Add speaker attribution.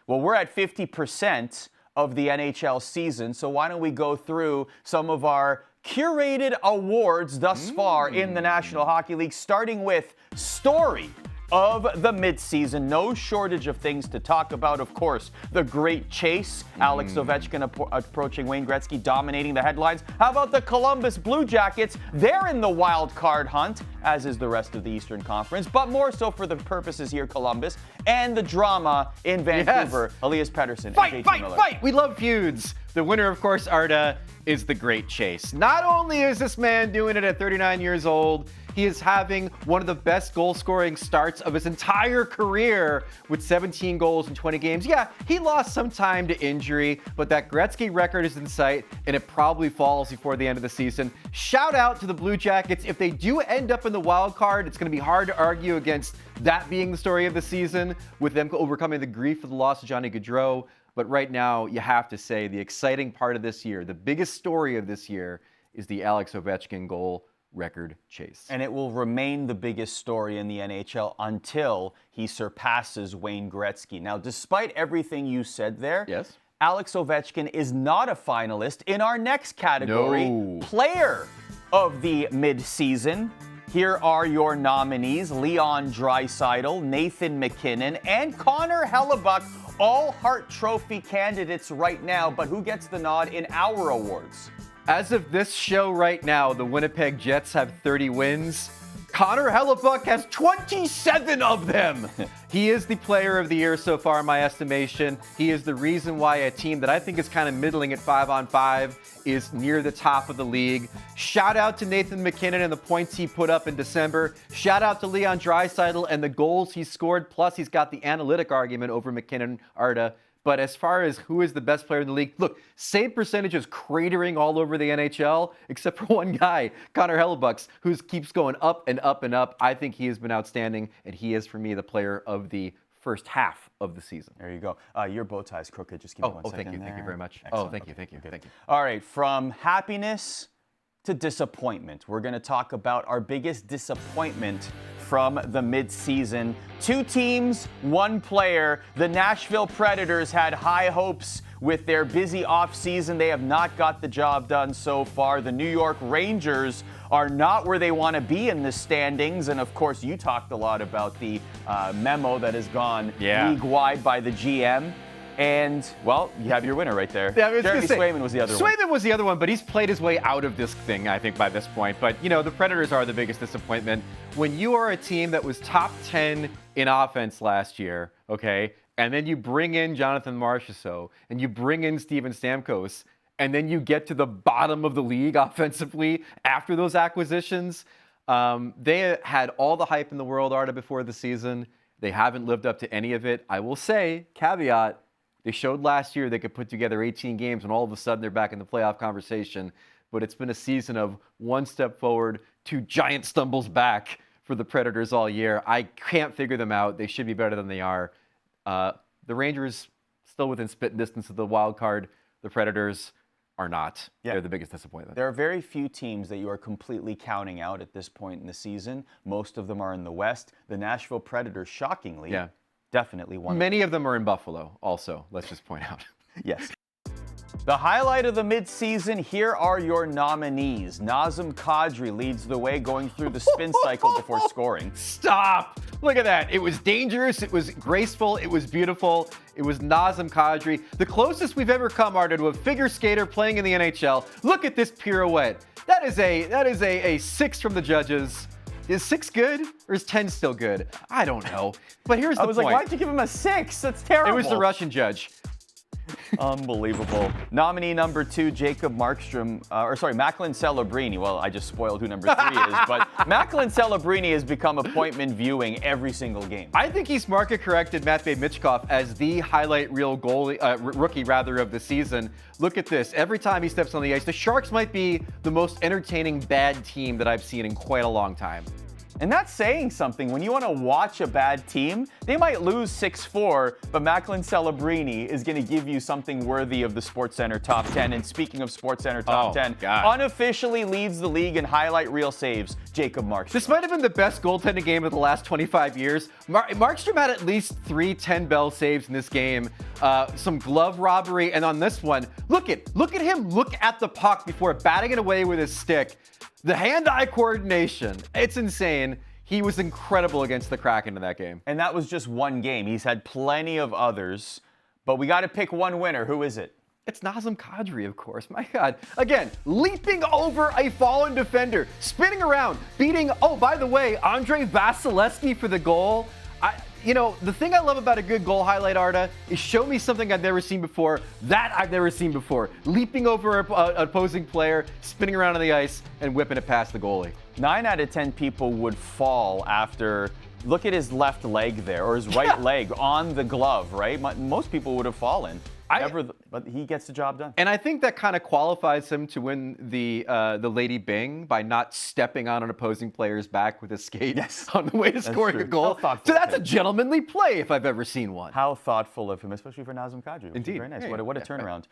Speaker 1: Well, we're at 50% of the NHL season, so why don't we go through some of our curated awards thus far in the National Hockey League, starting with Story of the midseason. No shortage of things to talk about. Of course, the great chase. Alex Ovechkin approaching Wayne Gretzky, dominating the headlines. How about the Columbus Blue Jackets? They're in the wild card hunt, as is the rest of the Eastern Conference, but more so for the purposes here, Columbus, and the drama in Vancouver. Yes. Elias Pettersson.
Speaker 2: Fight! We love feuds. The winner, of course, Arda, is the great chase. Not only is this man doing it at 39 years old, he is having one of the best goal-scoring starts of his entire career with 17 goals in 20 games. Yeah, he lost some time to injury, but that Gretzky record is in sight, and it probably falls before the end of the season. Shout out to the Blue Jackets. If they do end up in the wild card, it's going to be hard to argue against that being the story of the season, with them overcoming the grief of the loss of Johnny Gaudreau. But right now, you have to say the exciting part of this year, the biggest story of this year, is the Alex Ovechkin goal record chase.
Speaker 1: And it will remain the biggest story in the NHL until he surpasses Wayne Gretzky. Now, despite everything you said there,
Speaker 2: yes,
Speaker 1: Alex Ovechkin is not a finalist in our next category, Player of the Midseason. Here are your nominees: Leon Draisaitl, Nathan MacKinnon, and Connor Hellebuyck, all Hart Trophy candidates right now. But who gets the nod in our awards?
Speaker 2: As of this show right now, the Winnipeg Jets have 30 wins. Connor Hellebuyck has 27 of them. He is the player of the year so far, in my estimation. He is the reason why a team that I think is kind of middling at 5-on-5 is near the top of the league. Shout out to Nathan MacKinnon and the points he put up in December. Shout out to Leon Draisaitl and the goals he scored. Plus, he's got the analytic argument over MacKinnon, Arda. But as far as who is the best player in the league, look, save percentage is cratering all over the NHL, except for one guy, Connor Hellebuyck, who keeps going up and up and up. I think he has been outstanding, and he is, for me, the player of the first half of the season.
Speaker 1: There you go. Your bow tie's crooked. Just give me one second.
Speaker 2: Thank you.
Speaker 1: There.
Speaker 2: Thank you very much.
Speaker 1: Excellent.
Speaker 2: Oh, thank you. Thank you.
Speaker 1: All right, from happiness to disappointment, we're going to talk about our biggest disappointment from the midseason. Two teams, one player. The Nashville Predators had high hopes with their busy offseason. They have not got the job done so far. The New York Rangers are not where they want to be in the standings. And of course, you talked a lot about the memo that has gone league-wide by the GM. And, well, you have your winner right there.
Speaker 2: Yeah,
Speaker 1: Jeremy Swayman was the other one.
Speaker 2: Swayman was the other one, but he's played his way out of this thing, I think, by this point. But, you know, the Predators are the biggest disappointment. When you are a team that was top 10 in offense last year, okay, and then you bring in Jonathan Marchessault, and you bring in Steven Stamkos, and then you get to the bottom of the league offensively after those acquisitions, they had all the hype in the world, Arda, before the season. They haven't lived up to any of it. I will say, caveat, they showed last year they could put together 18 games, and all of a sudden they're back in the playoff conversation. But it's been a season of one step forward, two giant stumbles back for the Predators all year. I can't figure them out. They should be better than they are. The Rangers still within spit distance of the wild card. The Predators are not. Yeah. They're the biggest disappointment.
Speaker 1: There are very few teams that you are completely counting out at this point in the season. Most of them are in the West. The Nashville Predators, shockingly, definitely one.
Speaker 2: Many of them are in Buffalo also, let's just point out.
Speaker 1: Yes. The highlight of the midseason, here are your nominees. Nazem Kadri leads the way, going through the spin cycle before scoring.
Speaker 2: Stop! Look at that. It was dangerous, it was graceful, it was beautiful. It was Nazem Kadri. The closest we've ever come, Arda, to a figure skater playing in the NHL. Look at this pirouette. That is a 6 from the judges. Is 6 good or is 10 still good? I don't know. But here's the point.
Speaker 1: I was like, why'd you give him a 6? That's terrible.
Speaker 2: It was the Russian judge.
Speaker 1: Unbelievable. Nominee number 2, Macklin Celebrini. Well, I just spoiled who number 3 is, but Macklin Celebrini has become appointment viewing every single game.
Speaker 2: I think he's market corrected Matvei Michkov as the highlight reel goalie, rookie of the season. Look at this. Every time he steps on the ice, the Sharks might be the most entertaining bad team that I've seen in quite a long time.
Speaker 1: And that's saying something. When you want to watch a bad team, they might lose 6-4, but Macklin Celebrini is going to give you something worthy of the SportsCenter top 10. And speaking of SportsCenter top 10, unofficially leads the league in highlight reel saves, Jacob Markström.
Speaker 2: This might have been the best goaltending game of the last 25 years. Markström had at least 3 10-bell saves in this game. Some glove robbery, and on this one, look at him look at the puck before batting it away with his stick. The hand-eye coordination, it's insane. He was incredible against the Kraken in that game.
Speaker 1: And that was just one game. He's had plenty of others, but we got to pick one winner. Who is it?
Speaker 2: It's Nazem Kadri, of course. My God. Again, leaping over a fallen defender, spinning around, beating, oh, by the way, Andrei Vasilevsky for the goal. The thing I love about a good goal highlight, Arda, is show me something I've never seen before, that I've never seen before. Leaping over an opposing player, spinning around on the ice, and whipping it past the goalie.
Speaker 1: 9 out of 10 people would fall after, look at his left leg there, or his right leg on the glove, right? Most people would have fallen. But he gets the job done.
Speaker 2: And I think that kind of qualifies him to win the Lady Bing by not stepping on an opposing player's back with his skate on the way to scoring a goal. So that's a gentlemanly play if I've ever seen one.
Speaker 1: How thoughtful of him, especially for Nazem Kadri.
Speaker 2: Indeed.
Speaker 1: Very nice. What a turnaround.